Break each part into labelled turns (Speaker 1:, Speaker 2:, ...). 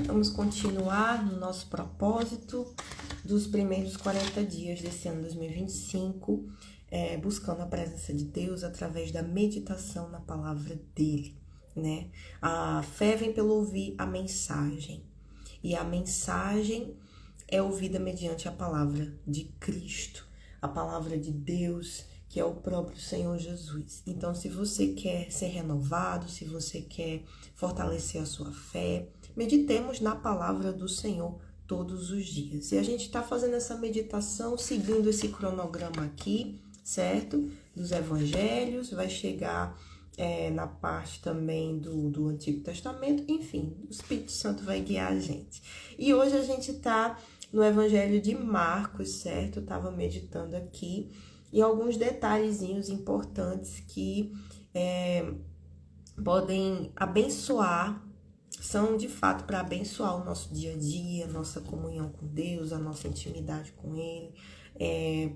Speaker 1: Vamos continuar no nosso propósito dos primeiros 40 dias desse ano 2025, buscando a presença de Deus através da meditação na palavra dele, né? A fé vem pelo ouvir a mensagem, e a mensagem é ouvida mediante a palavra de Cristo, a palavra de Deus, que é o próprio Senhor Jesus. Então, se você quer ser renovado, se você quer fortalecer a sua fé, meditemos na palavra do Senhor todos os dias. E a gente está fazendo essa meditação seguindo esse cronograma aqui, certo? Dos evangelhos, vai chegar na parte também do Antigo Testamento, enfim, o Espírito Santo vai guiar a gente. E hoje a gente está no Evangelho de Marcos, certo? Eu estava meditando aqui e alguns detalhezinhos importantes que podem abençoar, são de fato para abençoar o nosso dia a dia, a nossa comunhão com Deus, a nossa intimidade com Ele,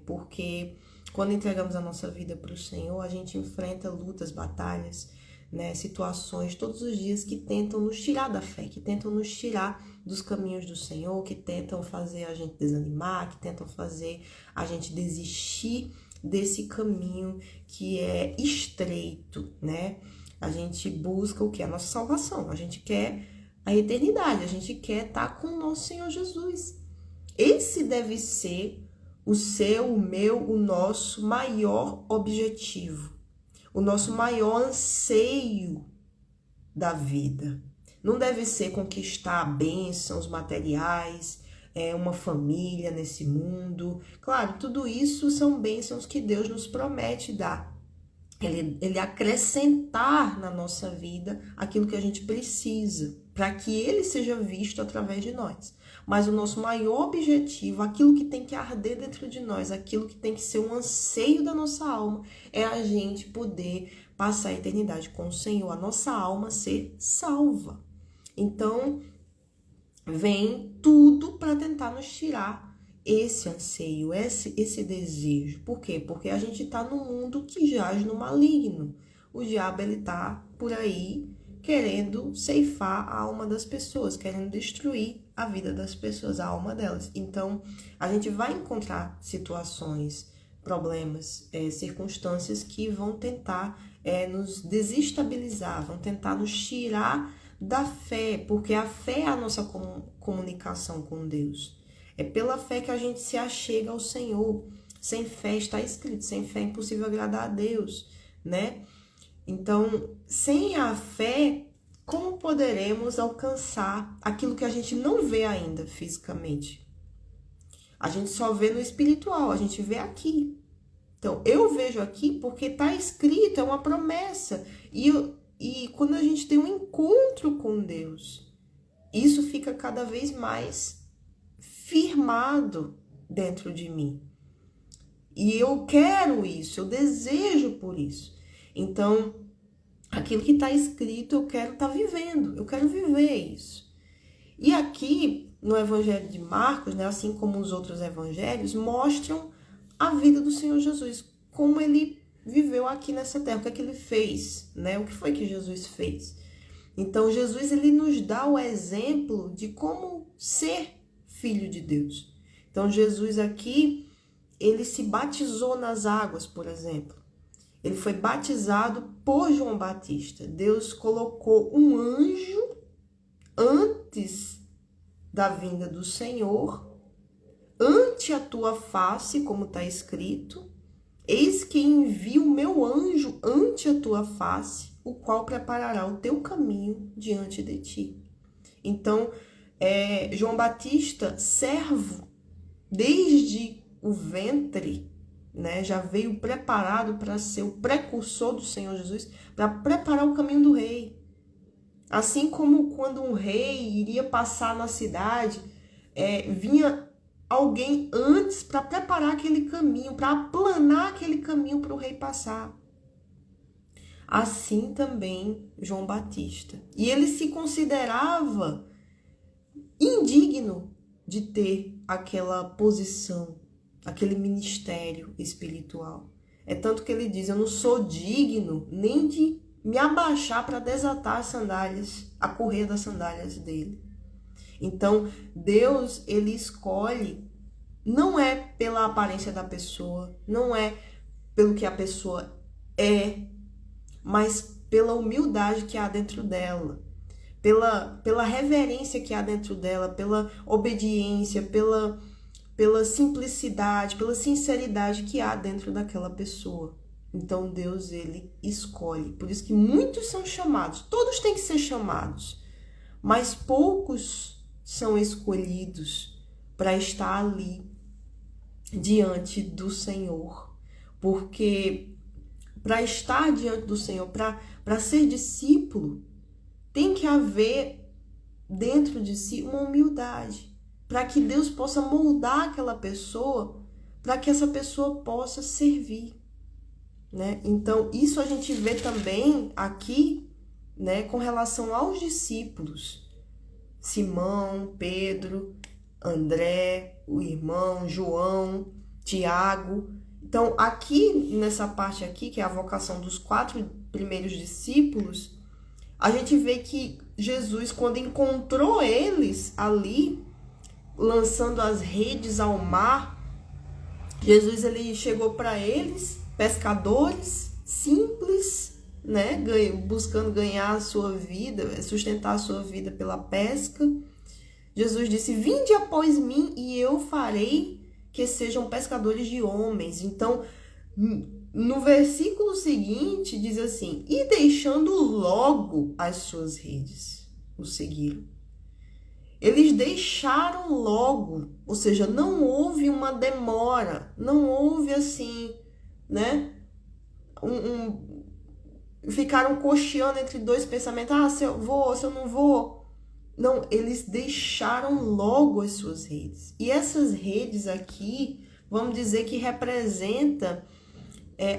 Speaker 1: porque quando entregamos a nossa vida para o Senhor, a gente enfrenta lutas, batalhas, né, situações todos os dias que tentam nos tirar da fé, que tentam nos tirar dos caminhos do Senhor, que tentam fazer a gente desanimar, que tentam fazer a gente desistir desse caminho que é estreito, né? A gente busca o que? A nossa salvação, a gente quer a eternidade, a gente quer estar com o nosso Senhor Jesus. Esse deve ser o seu, o meu, o nosso maior objetivo, o nosso maior anseio da vida. Não deve ser conquistar bênçãos materiais, uma família nesse mundo. Claro, tudo isso são bênçãos que Deus nos promete dar. Ele acrescentar na nossa vida aquilo que a gente precisa, para que ele seja visto através de nós. Mas o nosso maior objetivo, aquilo que tem que arder dentro de nós, aquilo que tem que ser um anseio da nossa alma, é a gente poder passar a eternidade com o Senhor, a nossa alma ser salva. Então, vem tudo para tentar nos tirar esse anseio, esse desejo. Por quê? Porque a gente está num mundo que jaz no maligno. O diabo, ele tá por aí querendo ceifar a alma das pessoas, querendo destruir a vida das pessoas, a alma delas. Então, a gente vai encontrar situações, problemas, circunstâncias que vão tentar nos desestabilizar, vão tentar nos tirar da fé, porque a fé é a nossa comunicação com Deus. É pela fé que a gente se achega ao Senhor. Sem fé, está escrito, sem fé é impossível agradar a Deus, né? Então, sem a fé, como poderemos alcançar aquilo que a gente não vê ainda fisicamente? A gente só vê no espiritual, a gente vê aqui. Então, eu vejo aqui porque está escrito, é uma promessa. E quando a gente tem um encontro com Deus, isso fica cada vez mais firmado dentro de mim. E eu quero isso, eu desejo por isso. Então, aquilo que está escrito, eu quero estar vivendo, eu quero viver isso. E aqui, no Evangelho de Marcos, né, assim como os outros evangelhos, mostram a vida do Senhor Jesus, como ele viveu aqui nessa terra, o que é que ele fez, né? O que foi que Jesus fez? Então, Jesus, ele nos dá o exemplo de como ser filho de Deus. Então, Jesus aqui, ele se batizou nas águas, por exemplo. Ele foi batizado por João Batista. Deus colocou um anjo antes da vinda do Senhor, ante a tua face, como está escrito, eis que envio o meu anjo ante a tua face, o qual preparará o teu caminho diante de ti. Então, João Batista, servo, desde o ventre, né, já veio preparado para ser o precursor do Senhor Jesus, para preparar o caminho do rei. Assim como quando um rei iria passar na cidade, vinha alguém antes para preparar aquele caminho, para aplanar aquele caminho para o rei passar. Assim também João Batista. E ele se considerava indigno de ter aquela posição, aquele ministério espiritual. É tanto que ele diz, eu não sou digno nem de me abaixar para desatar as sandálias, a correia das sandálias dele. Então, Deus, ele escolhe, não é pela aparência da pessoa, não é pelo que a pessoa é, mas pela humildade que há dentro dela, pela reverência que há dentro dela, pela obediência, pela simplicidade, pela sinceridade que há dentro daquela pessoa. Então Deus, ele escolhe. Por isso que muitos são chamados, todos têm que ser chamados, mas poucos são escolhidos para estar ali diante do Senhor. Porque para estar diante do Senhor, para ser discípulo, tem que haver dentro de si uma humildade, para que Deus possa moldar aquela pessoa, para que essa pessoa possa servir, né? Então, isso a gente vê também aqui, né, com relação aos discípulos. Simão, Pedro, André, o irmão, João, Tiago. Então, aqui, nessa parte aqui, que é a vocação dos 4 primeiros discípulos, a gente vê que Jesus, quando encontrou eles ali, lançando as redes ao mar, Jesus, ele chegou para eles, pescadores simples, né, buscando ganhar a sua vida, sustentar a sua vida pela pesca. Jesus disse: vinde após mim e eu farei que sejam pescadores de homens. Então, no versículo seguinte diz assim: e deixando logo as suas redes, o seguiram. Eles deixaram logo, ou seja, não houve uma demora, não houve assim, né? Ficaram cocheando entre dois pensamentos, se eu vou, se eu não vou. Não, eles deixaram logo as suas redes. E essas redes aqui, vamos dizer que representa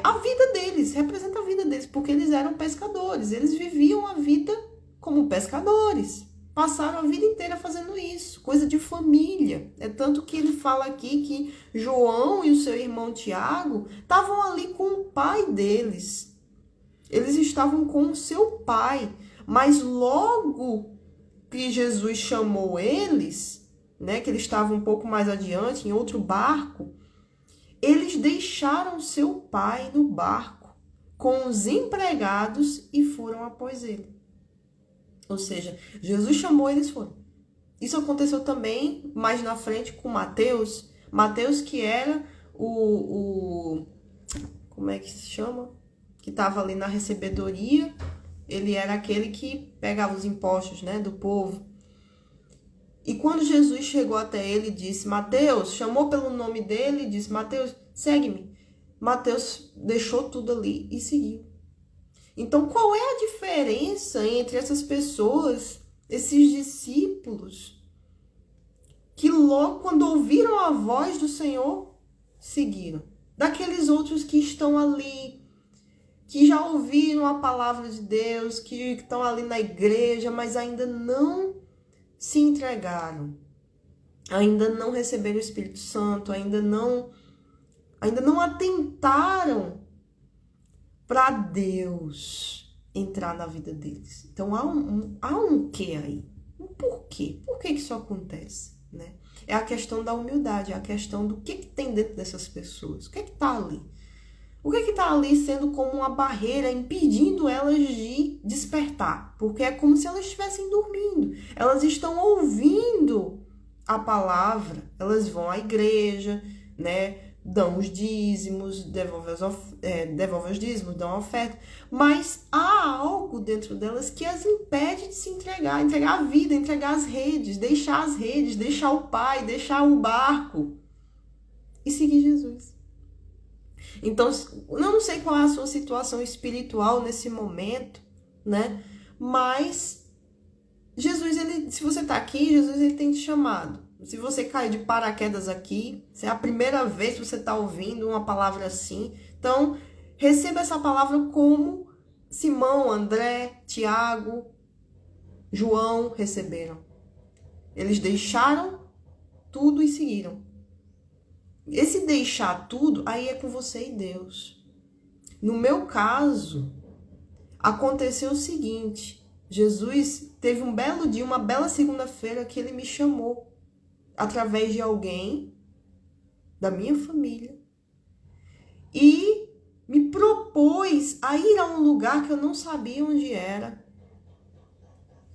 Speaker 1: a vida deles, representa a vida deles, porque eles eram pescadores, eles viviam a vida como pescadores. Passaram a vida inteira fazendo isso, coisa de família. É tanto que ele fala aqui que João e o seu irmão Tiago estavam ali com o pai deles. Eles estavam com o seu pai, mas logo que Jesus chamou eles, né, que eles estavam um pouco mais adiante, em outro barco, eles deixaram seu pai no barco com os empregados e foram após ele. Ou seja, Jesus chamou e eles foram. Isso aconteceu também mais na frente com Mateus. Mateus, que era como é que se chama? Que estava ali na recebedoria. Ele era aquele que pegava os impostos, né, do povo. E quando Jesus chegou até ele e disse: Mateus, chamou pelo nome dele e disse: Mateus, segue-me. Mateus deixou tudo ali e seguiu. Então, qual é a diferença entre essas pessoas, esses discípulos, que logo quando ouviram a voz do Senhor, seguiram? Daqueles outros que estão ali, que já ouviram a palavra de Deus, que estão ali na igreja, mas ainda não se entregaram, ainda não receberam o Espírito Santo, ainda não atentaram para Deus entrar na vida deles. Então há um quê aí? Um porquê? Por que isso acontece, né? É a questão da humildade, é a questão do que tem dentro dessas pessoas. O que está ali? O que está ali sendo como uma barreira, impedindo elas de despertar? Porque é como se elas estivessem dormindo. Elas estão ouvindo a palavra, elas vão à igreja, né? Dão os dízimos, devolvem os dízimos, dão a oferta. Mas há algo dentro delas que as impede de se entregar a vida, entregar as redes, deixar o pai, deixar o barco e seguir Jesus. Então, eu não sei qual é a sua situação espiritual nesse momento, né? Mas Jesus, se você está aqui, Jesus, ele tem te chamado. Se você caiu de paraquedas aqui, se é a primeira vez que você está ouvindo uma palavra assim, então receba essa palavra como Simão, André, Tiago, João receberam. Eles deixaram tudo e seguiram. Esse deixar tudo, aí é com você e Deus. No meu caso, Aconteceu o seguinte, Jesus teve um belo dia, uma bela segunda-feira que ele me chamou através de alguém da minha família e me propôs a ir a um lugar que eu não sabia onde era,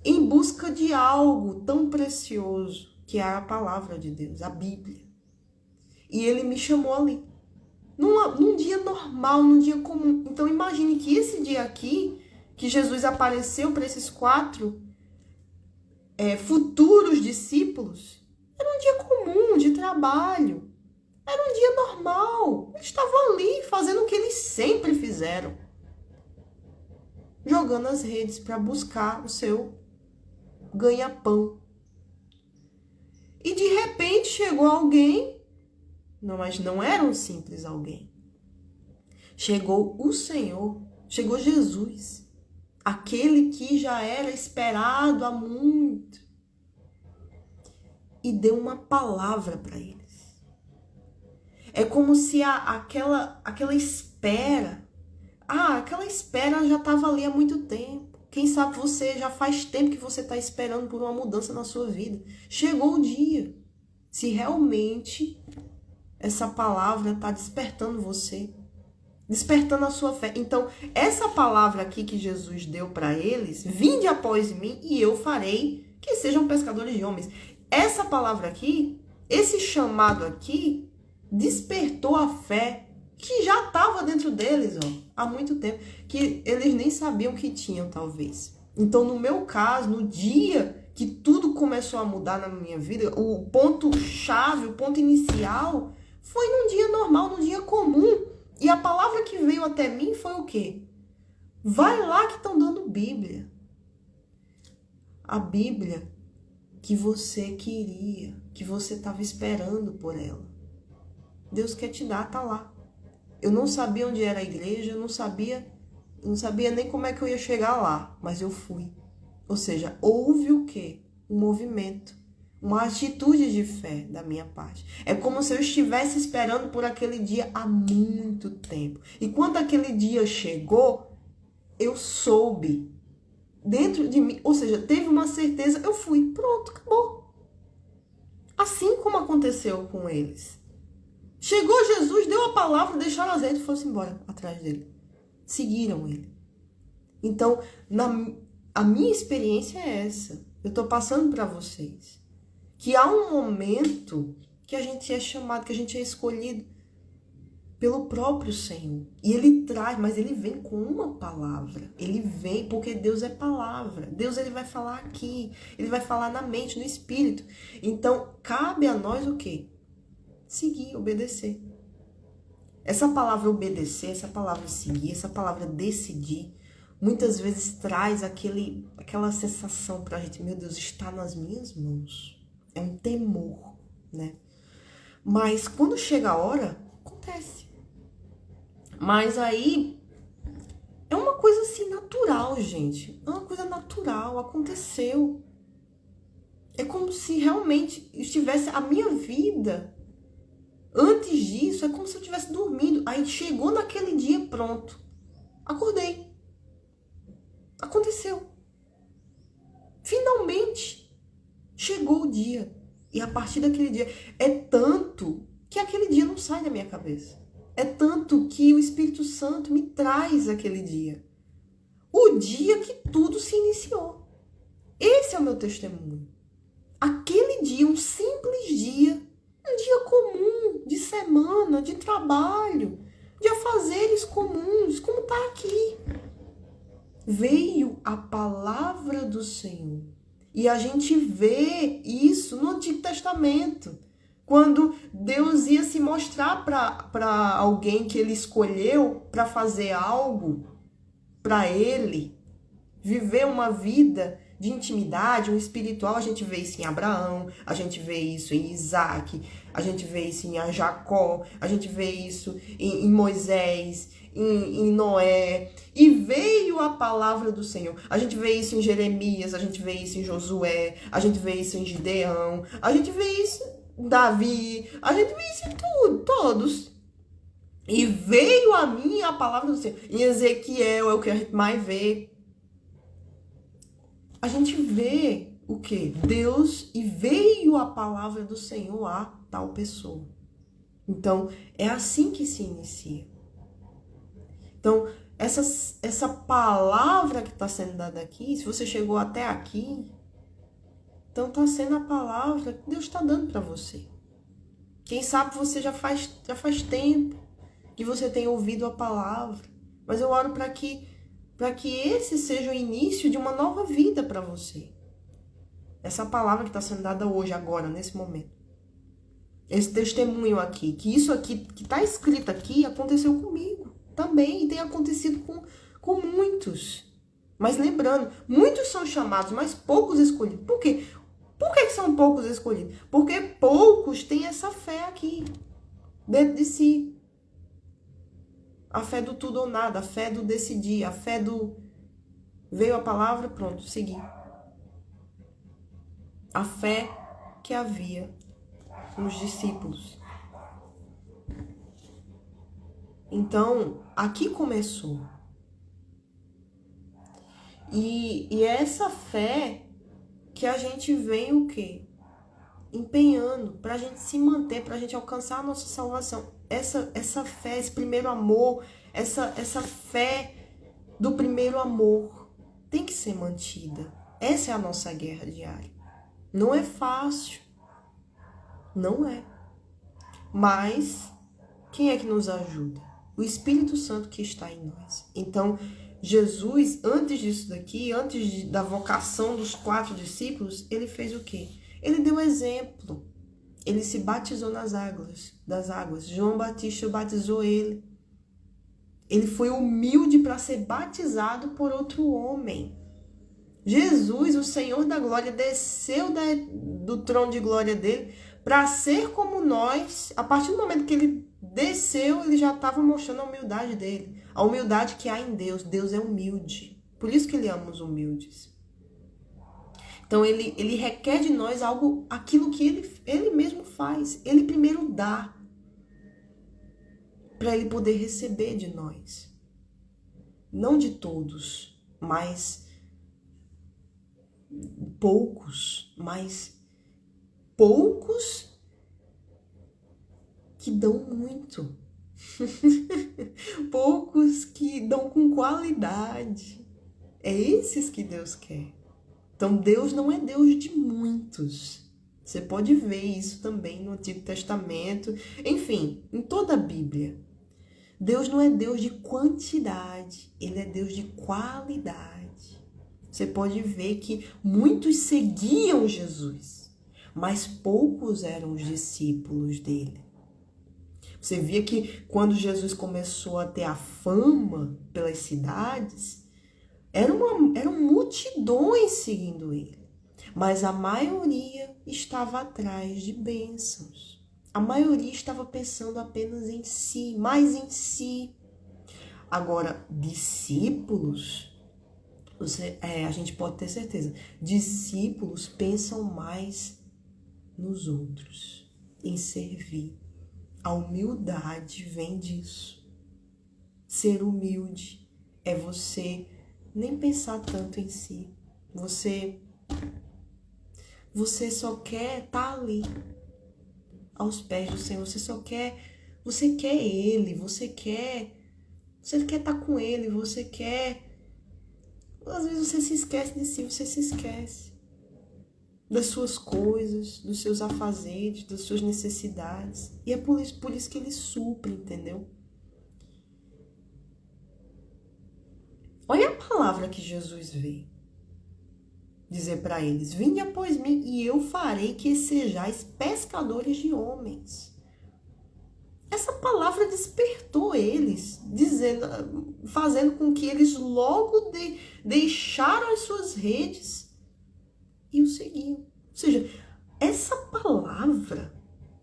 Speaker 1: em busca de algo tão precioso que é a palavra de Deus, a Bíblia. E ele me chamou ali, num dia normal, num dia comum. Então imagine que esse dia aqui, que Jesus apareceu para esses 4 futuros discípulos, era um dia comum, de trabalho. Era um dia normal. Eles estavam ali fazendo o que eles sempre fizeram. Jogando as redes para buscar o seu ganha-pão. E de repente chegou alguém, mas não era um simples alguém. Chegou o Senhor, chegou Jesus, aquele que já era esperado há muito, e deu uma palavra para eles. É como se aquela espera, aquela espera já estava ali há muito tempo. Quem sabe você já faz tempo que você está esperando por uma mudança na sua vida. Chegou o dia. Se realmente essa palavra está despertando você, despertando a sua fé. Então, essa palavra aqui que Jesus deu para eles, vinde após mim e eu farei que sejam pescadores de homens. Essa palavra aqui, esse chamado aqui, despertou a fé que já estava dentro deles, há muito tempo, que eles nem sabiam que tinham, talvez. Então, no meu caso, no dia que tudo começou a mudar na minha vida, o ponto-chave, o ponto inicial, foi num dia normal, num dia comum. E a palavra que veio até mim foi o quê? Vai lá que estão dando Bíblia. A Bíblia que você queria, que você estava esperando por ela. Deus quer te dar, tá lá. Eu não sabia onde era a igreja, eu não sabia nem como é que eu ia chegar lá, mas eu fui. Ou seja, houve o quê? Um movimento, uma atitude de fé da minha parte. É como se eu estivesse esperando por aquele dia há muito tempo. E quando aquele dia chegou, eu soube dentro de mim, ou seja, teve uma certeza, eu fui, pronto, acabou. Assim como aconteceu com eles. Chegou Jesus, deu a palavra, deixaram as redes e foram embora atrás dele. Seguiram ele. Então, a minha experiência é essa. Eu estou passando para vocês. Que há um momento que a gente é chamado, que a gente é escolhido pelo próprio Senhor. E ele traz, mas ele vem com uma palavra. Ele vem porque Deus é palavra. Deus ele vai falar aqui. Ele vai falar na mente, no espírito. Então, cabe a nós o quê? Seguir, obedecer. Essa palavra obedecer, essa palavra seguir, essa palavra decidir, muitas vezes traz aquela sensação pra gente, meu Deus, está nas minhas mãos. É um temor, né? Mas quando chega a hora, acontece. Mas aí é uma coisa assim natural, gente. É uma coisa natural, aconteceu. É como se realmente estivesse a minha vida. Antes disso, é como se eu tivesse dormindo. Aí chegou naquele dia, pronto. Acordei. Aconteceu. Finalmente chegou o dia. E a partir daquele dia, é tanto que aquele dia não sai da minha cabeça. É tanto que o Espírito Santo me traz aquele dia. O dia que tudo se iniciou. Esse é o meu testemunho. Aquele dia, um simples dia, um dia comum, de semana, de trabalho, de afazeres comuns, como está aqui. Veio a palavra do Senhor. E a gente vê isso no Antigo Testamento. Quando Deus ia se mostrar para alguém que ele escolheu para fazer algo para ele, viver uma vida de intimidade, um espiritual, a gente vê isso em Abraão, a gente vê isso em Isaac, a gente vê isso em Jacó, a gente vê isso em Moisés, em Noé, e veio a palavra do Senhor. A gente vê isso em Jeremias, a gente vê isso em Josué, a gente vê isso em Gideão, a gente vê isso em Davi, a gente vê isso em tudo, todos. E veio a mim a palavra do Senhor. Em Ezequiel é o que a gente mais vê. A gente vê o quê? Deus, e veio a palavra do Senhor a tal pessoa. Então, é assim que se inicia. Então, essa palavra que está sendo dada aqui, se você chegou até aqui, então está sendo a palavra que Deus está dando para você. Quem sabe você já faz tempo que você tem ouvido a palavra, mas eu oro para que esse seja o início de uma nova vida para você. Essa palavra que está sendo dada hoje, agora, nesse momento. Esse testemunho aqui, que isso aqui, que está escrito aqui, aconteceu comigo também, e tem acontecido com muitos. Mas lembrando, muitos são chamados, mas poucos escolhidos. Por quê? Por que são poucos escolhidos? Porque poucos têm essa fé aqui, dentro de si. A fé do tudo ou nada, a fé do decidir, a fé do veio a palavra, pronto, segui. A fé que havia nos discípulos. Então, aqui começou. E essa fé que a gente vem o quê? Empenhando para a gente se manter, para a gente alcançar a nossa salvação. Essa fé, esse primeiro amor, essa fé do primeiro amor tem que ser mantida. Essa é a nossa guerra diária. Não é fácil. Não é. Mas quem é que nos ajuda? O Espírito Santo que está em nós. Então, Jesus, antes disso daqui, da vocação dos 4 discípulos, ele fez o quê? Ele deu exemplo. Ele se batizou das águas. João Batista batizou ele. Ele foi humilde para ser batizado por outro homem. Jesus, o Senhor da glória, desceu do trono de glória dele para ser como nós. A partir do momento que ele desceu, ele já estava mostrando a humildade dele. A humildade que há em Deus. Deus é humilde. Por isso que ele ama os humildes. Então, ele requer de nós aquilo que ele mesmo faz. Ele primeiro dá para ele poder receber de nós. Não de todos, mas poucos que dão muito. Poucos que dão com qualidade. É esses que Deus quer. Então, Deus não é Deus de muitos. Você pode ver isso também no Antigo Testamento. Enfim, em toda a Bíblia. Deus não é Deus de quantidade. Ele é Deus de qualidade. Você pode ver que muitos seguiam Jesus, mas poucos eram os discípulos dele. Você via que quando Jesus começou a ter a fama pelas cidades, eram multidões seguindo ele. Mas a maioria estava atrás de bênçãos. A maioria estava pensando apenas em si, mais em si. Agora, discípulos, a gente pode ter certeza, discípulos pensam mais nos outros, em servir. A humildade vem disso. Ser humilde é você nem pensar tanto em si. Você só quer estar ali, aos pés do Senhor. Você quer Ele, você quer estar com Ele, você quer... Às vezes você se esquece de si, você se esquece das suas coisas, dos seus afazeres, das suas necessidades. E é por isso que Ele supre, entendeu? Olha a palavra que Jesus veio dizer para eles: vinde após mim e eu farei que sejais pescadores de homens. Essa palavra despertou eles, fazendo com que eles logo deixaram as suas redes e o seguiam. Ou seja, essa palavra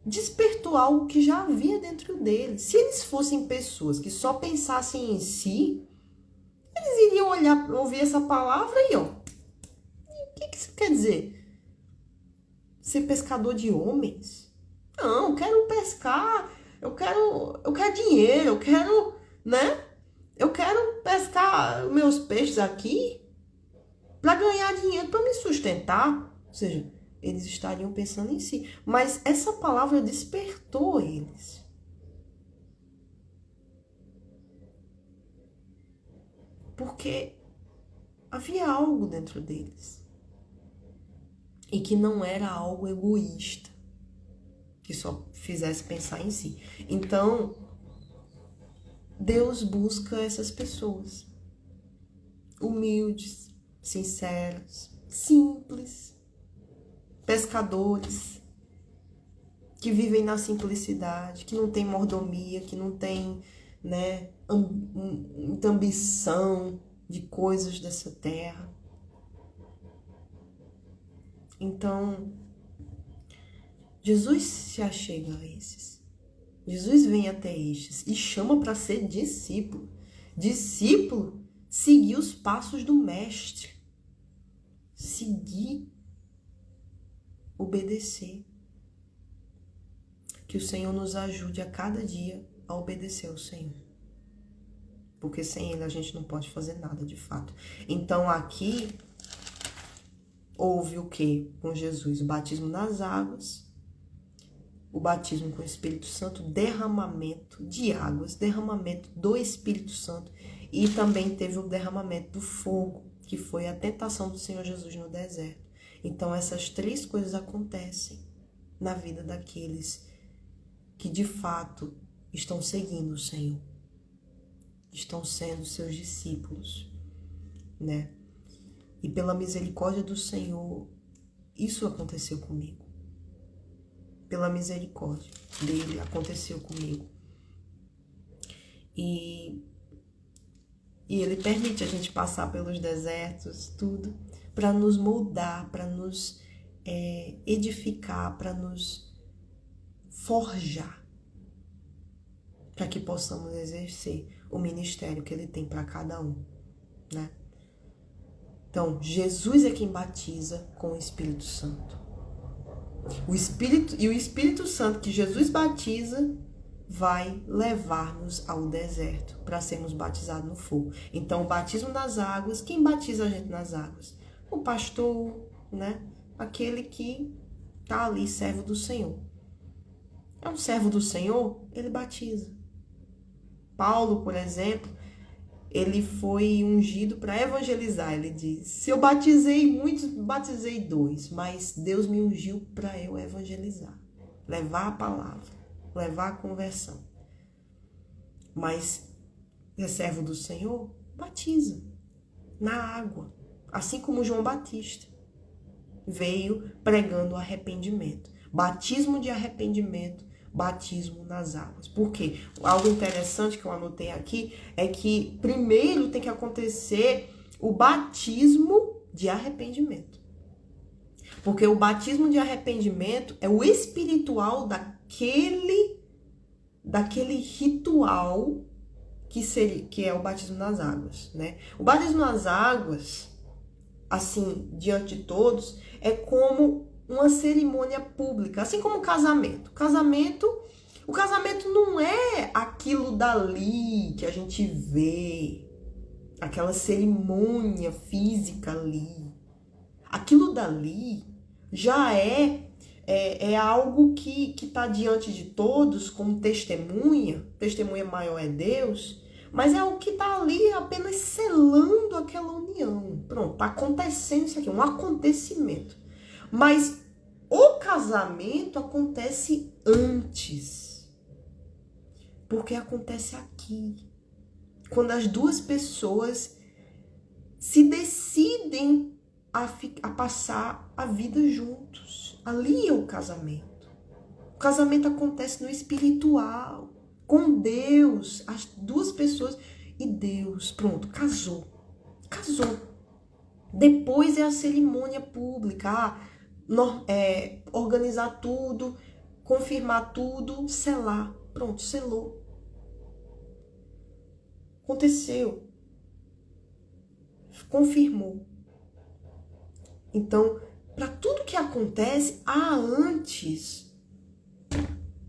Speaker 1: despertou algo que já havia dentro deles. Se eles fossem pessoas que só pensassem em si, eles iriam ouvir essa palavra e o que isso quer dizer? Ser pescador de homens? Não, quero pescar. Eu quero dinheiro, eu quero, né? Eu quero pescar meus peixes aqui para ganhar dinheiro, para me sustentar. Ou seja, eles estariam pensando em si. Mas essa palavra despertou eles. Porque havia algo dentro deles. E que não era algo egoísta. Que só fizesse pensar em si. Então, Deus busca essas pessoas. Humildes, sinceros, simples. Pescadores. Que vivem na simplicidade. Que não tem mordomia, que não tem, né, muita ambição de coisas dessa terra. Então, Jesus se achega a esses. Jesus vem até estes e chama para ser discípulo. Discípulo, seguir os passos do mestre. Seguir, obedecer. Que o Senhor nos ajude a cada dia a obedecer ao Senhor. Porque sem Ele a gente não pode fazer nada de fato. Então aqui houve o quê? Com Jesus, o batismo nas águas, o batismo com o Espírito Santo, derramamento de águas, derramamento do Espírito Santo e também teve o derramamento do fogo, que foi a tentação do Senhor Jesus no deserto. Então essas três coisas acontecem na vida daqueles que de fato estão seguindo o Senhor, estão sendo seus discípulos, né? E pela misericórdia do Senhor, isso aconteceu comigo. Pela misericórdia dele, aconteceu comigo. E ele permite a gente passar pelos desertos, tudo, para nos moldar, para nos edificar, para nos forjar, para que possamos exercer o ministério que ele tem para cada um, né? Então, Jesus é quem batiza com o Espírito Santo. O Espírito Santo que Jesus batiza vai levar-nos ao deserto para sermos batizados no fogo. Então, o batismo nas águas, quem batiza a gente nas águas? O pastor, né? Aquele que está ali, servo do Senhor. É um servo do Senhor, ele batiza. Paulo, por exemplo, ele foi ungido para evangelizar, ele diz. Se eu batizei muitos, batizei 2, mas Deus me ungiu para eu evangelizar, levar a palavra, levar a conversão. Mas é servo do Senhor, batiza na água, assim como João Batista veio pregando arrependimento, batismo de arrependimento, batismo nas águas. Por quê? Algo interessante que eu anotei aqui é que primeiro tem que acontecer o batismo de arrependimento. Porque o batismo de arrependimento é o espiritual daquele ritual que é o batismo nas águas, né? O batismo nas águas, assim, diante de todos, é como uma cerimônia pública, assim como o casamento. O casamento não é aquilo dali que a gente vê, aquela cerimônia física ali. Aquilo dali já é algo que está diante de todos como testemunha maior é Deus, mas é o que está ali apenas selando aquela união. Pronto, está acontecendo isso aqui, um acontecimento. Mas o casamento acontece antes. Porque acontece aqui. Quando as duas pessoas se decidem a passar a vida juntos. Ali é o casamento. O casamento acontece no espiritual, com Deus, as duas pessoas e Deus. Pronto, casou. Depois é a cerimônia pública, organizar tudo, confirmar tudo, selar. Pronto, selou. Aconteceu. Confirmou. Então, para tudo que acontece, há antes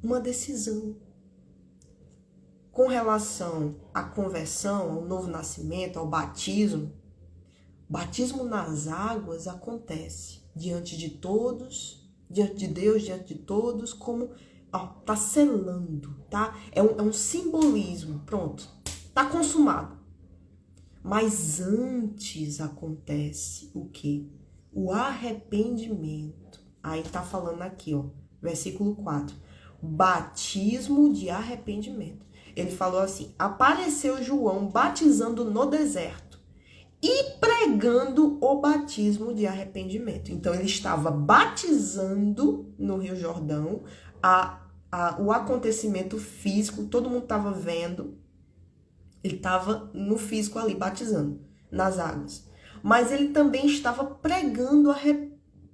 Speaker 1: uma decisão. com relação à conversão, ao novo nascimento, ao batismo nas águas acontece diante de todos, diante de Deus, diante de todos, como tá selando, tá? É um simbolismo, pronto, tá consumado. Mas antes acontece o quê? O arrependimento. Aí tá falando aqui, ó, versículo 4. Batismo de arrependimento. Ele falou assim: apareceu João batizando no deserto e pregando o batismo de arrependimento. Então ele estava batizando no Rio Jordão, o acontecimento físico, todo mundo estava vendo. Ele estava no físico ali, batizando nas águas. Mas ele também estava pregando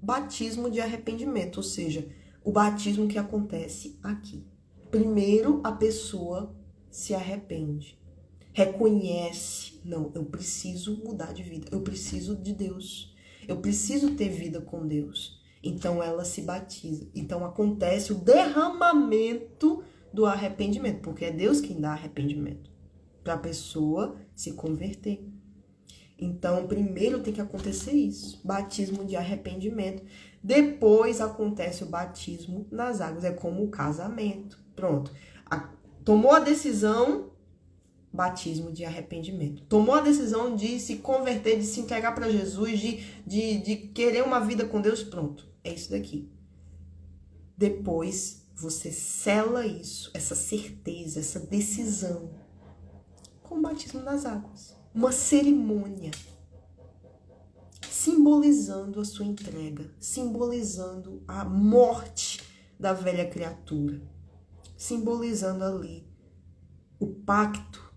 Speaker 1: batismo de arrependimento, ou seja, o batismo que acontece aqui. Primeiro, a pessoa se arrepende, reconhece, não, eu preciso mudar de vida, eu preciso de Deus, eu preciso ter vida com Deus. Então ela se batiza. Então acontece o derramamento do arrependimento, porque é Deus quem dá arrependimento para a pessoa se converter. Então, primeiro tem que acontecer isso, batismo de arrependimento. Depois acontece o batismo nas águas, é como o casamento. Pronto. Tomou a decisão, batismo de arrependimento. Tomou a decisão de se converter, de se entregar para Jesus, de querer uma vida com Deus, pronto. É isso daqui. Depois você sela isso, essa certeza, essa decisão, com o batismo nas águas. Uma cerimônia simbolizando a sua entrega, simbolizando a morte da velha criatura, simbolizando ali o pacto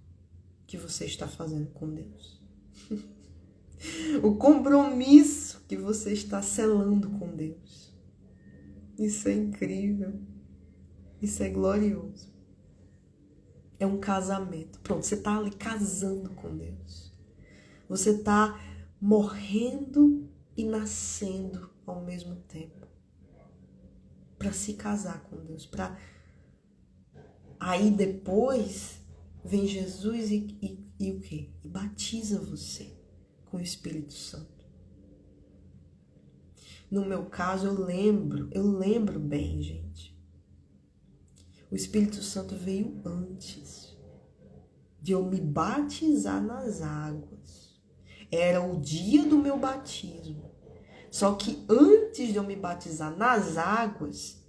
Speaker 1: que você está fazendo com Deus. O compromisso que você está selando com Deus. Isso é incrível. Isso é glorioso. É um casamento. Pronto, você está ali casando com Deus. Você está morrendo e nascendo ao mesmo tempo. Para se casar com Deus. Aí depois vem Jesus e o quê? E batiza você com o Espírito Santo. No meu caso, eu lembro bem, gente. O Espírito Santo veio antes de eu me batizar nas águas. Era o dia do meu batismo. Só que antes de eu me batizar nas águas,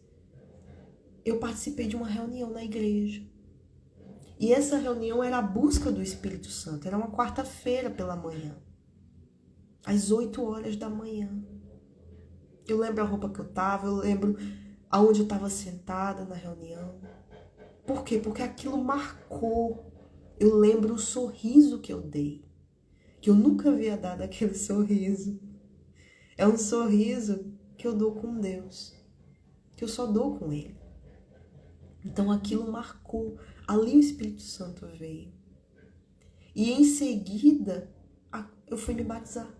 Speaker 1: eu participei de uma reunião na igreja. E essa reunião era a busca do Espírito Santo. Era uma quarta-feira pela manhã, às 8 horas da manhã. Eu lembro a roupa que eu tava, eu lembro aonde eu estava sentada na reunião. Por quê? Porque aquilo marcou. Eu lembro o sorriso que eu dei, que eu nunca havia dado aquele sorriso. É um sorriso que eu dou com Deus, que eu só dou com Ele. Então aquilo marcou. Ali o Espírito Santo veio. E em seguida eu fui me batizar.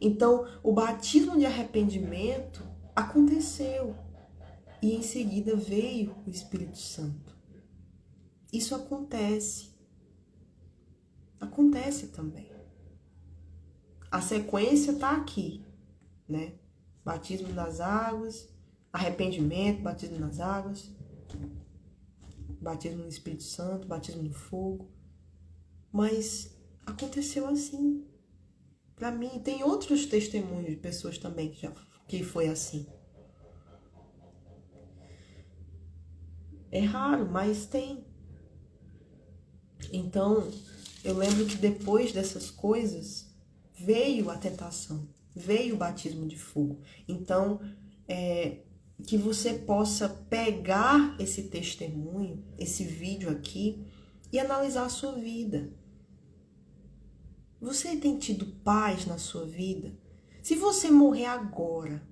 Speaker 1: Então o batismo de arrependimento aconteceu. E em seguida veio o Espírito Santo. Isso acontece. Acontece também. A sequência está aqui, né? Batismo nas águas, arrependimento, batismo nas águas, batismo no Espírito Santo, batismo no fogo. Mas aconteceu assim. Para mim, tem outros testemunhos de pessoas também que foi assim. É raro, mas tem. Então, eu lembro que depois dessas coisas, veio a tentação, veio o batismo de fogo. Então, que você possa pegar esse testemunho, esse vídeo aqui, e analisar a sua vida. Você tem tido paz na sua vida? Se você morrer agora,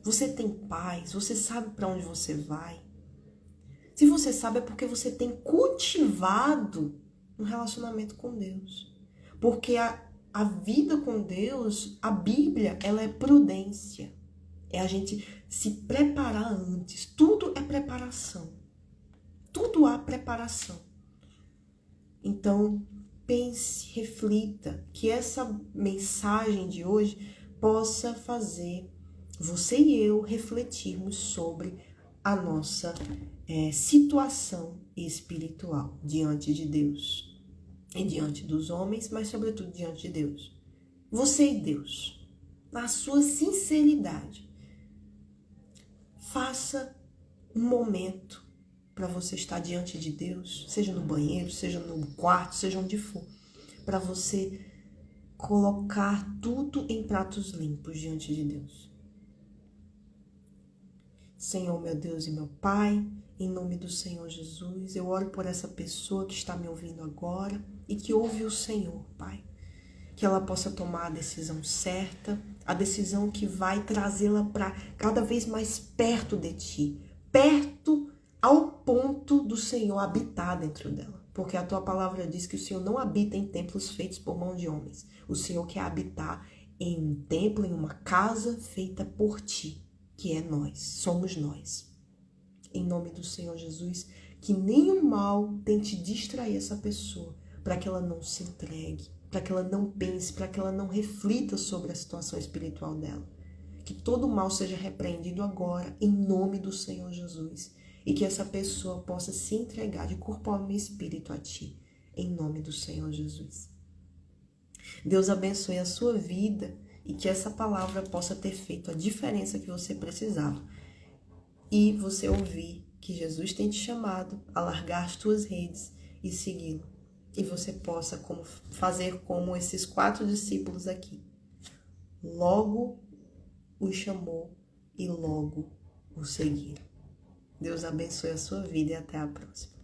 Speaker 1: você tem paz? Você sabe para onde você vai? Se você sabe, é porque você tem cultivado um relacionamento com Deus. Porque a vida com Deus, a Bíblia, ela é prudência. É a gente se preparar antes. Tudo é preparação. tudo há preparação. Então, pense, reflita, que essa mensagem de hoje possa fazer você e eu refletirmos sobre a nossa situação espiritual diante de Deus e diante dos homens, mas sobretudo diante de Deus. Você e Deus, na sua sinceridade, faça um momento para você estar diante de Deus, seja no banheiro, seja no quarto, seja onde for, para você colocar tudo em pratos limpos diante de Deus. Senhor, meu Deus e meu Pai, em nome do Senhor Jesus, eu oro por essa pessoa que está me ouvindo agora e que ouve o Senhor, Pai. Que ela possa tomar a decisão certa, a decisão que vai trazê-la para cada vez mais perto de Ti, perto ao ponto do Senhor habitar dentro dela. Porque a Tua palavra diz que o Senhor não habita em templos feitos por mão de homens. O Senhor quer habitar em um templo, em uma casa feita por Ti, que é nós, somos nós. Em nome do Senhor Jesus, que nenhum mal tente distrair essa pessoa, para que ela não se entregue, para que ela não pense, para que ela não reflita sobre a situação espiritual dela. Que todo mal seja repreendido agora, em nome do Senhor Jesus, e que essa pessoa possa se entregar de corpo, alma e espírito a Ti, em nome do Senhor Jesus. Deus abençoe a sua vida e que essa palavra possa ter feito a diferença que você precisava. E você ouvir que Jesus tem te chamado a largar as tuas redes e segui-lo. E você possa fazer como esses 4 discípulos aqui. Logo o chamou e logo o seguiram. Deus abençoe a sua vida e até a próxima.